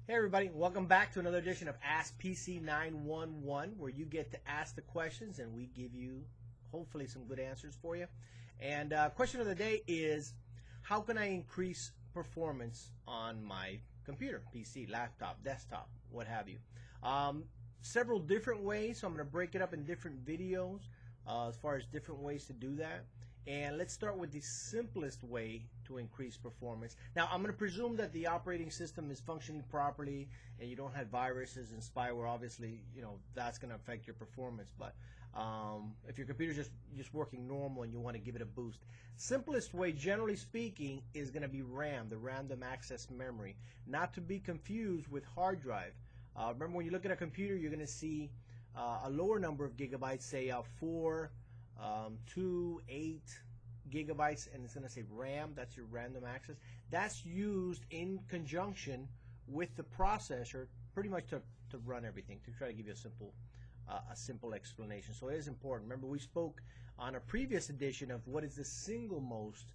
Hey everybody, welcome back to another edition of Ask PC 911, where you get to ask the questions and we give you hopefully some good answers for you. And question of the day is, how can I increase performance on my computer, PC, laptop, desktop, what have you? Several different ways, so I'm going to break it up in different videos as far as different ways to do that. And let's start with the simplest way to increase performance. Now, I'm going to presume that the operating system is functioning properly and you don't have viruses and spyware. Obviously, that's going to affect your performance. But if your computer's just working normal and you want to give it a boost, simplest way, generally speaking, is going to be RAM, the random access memory, not to be confused with hard drive. Remember, when you look at a computer, you're going to see a lower number of gigabytes, say 4, 2, 8 gigabytes, and it's going to say RAM. That's your random access. That's used in conjunction with the processor pretty much to run everything, to try to give you a simple explanation. So it is important. Remember, we spoke on a previous edition of what is the single most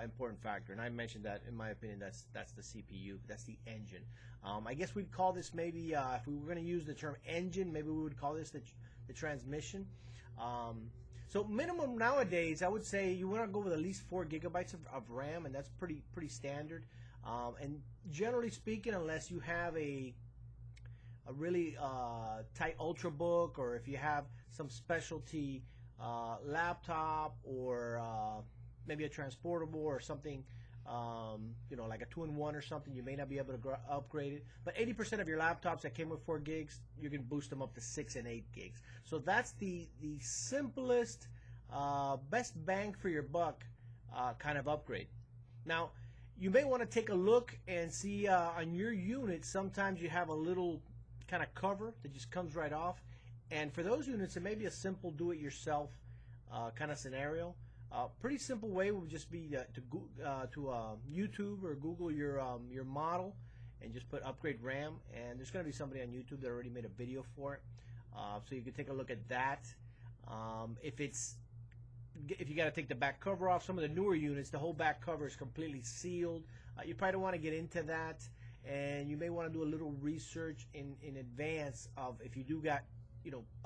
important factor, and I mentioned that, in my opinion, that's the CPU, that's the engine. I guess we'd call this, maybe if we were going to use the term engine, maybe we would call this the transmission. So minimum nowadays, I would say you want to go with at least 4 gigabytes of RAM, and that's pretty standard. And generally speaking, unless you have a really tight ultrabook, or if you have some specialty laptop, or maybe a transportable or something, like a 2-in-1 or something, you may not be able to upgrade it. But 80% of your laptops that came with 4 gigs, you can boost them up to 6 and 8 gigs. So that's the simplest, best bang for your buck kind of upgrade. Now, you may want to take a look and see on your unit, sometimes you have a little kind of cover that just comes right off. And for those units, it may be a simple do-it-yourself kind of scenario. Pretty simple way would just be to YouTube or Google your model and just put upgrade RAM, and there's going to be somebody on YouTube that already made a video for it, so you can take a look at that. If you got to take the back cover off, some of the newer units, the whole back cover is completely sealed. You probably don't want to get into that, and you may want to do a little research in advance of if you do got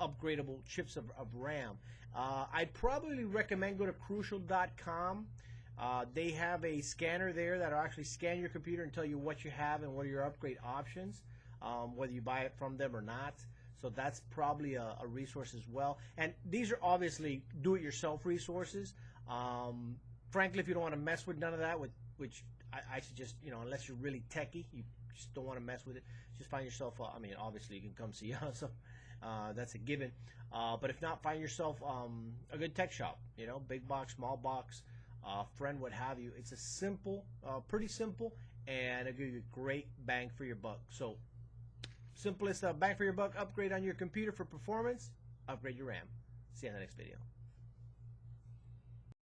upgradable chips of RAM. I'd probably recommend go to Crucial.com. They have a scanner there that'll actually scan your computer and tell you what you have and what are your upgrade options, whether you buy it from them or not. So that's probably a resource as well. And these are obviously do-it-yourself resources. Frankly, if you don't want to mess with none of that, which I suggest, unless you're really techie, you just don't want to mess with it, just find yourself, obviously you can come see us, that's a given, but if not, find yourself a good tech shop, big box, small box, friend, what have you. It's a simple, pretty simple, and it'll give you a great bang for your buck. So simplest bang for your buck upgrade on your computer for performance, upgrade your RAM. See you in the next video.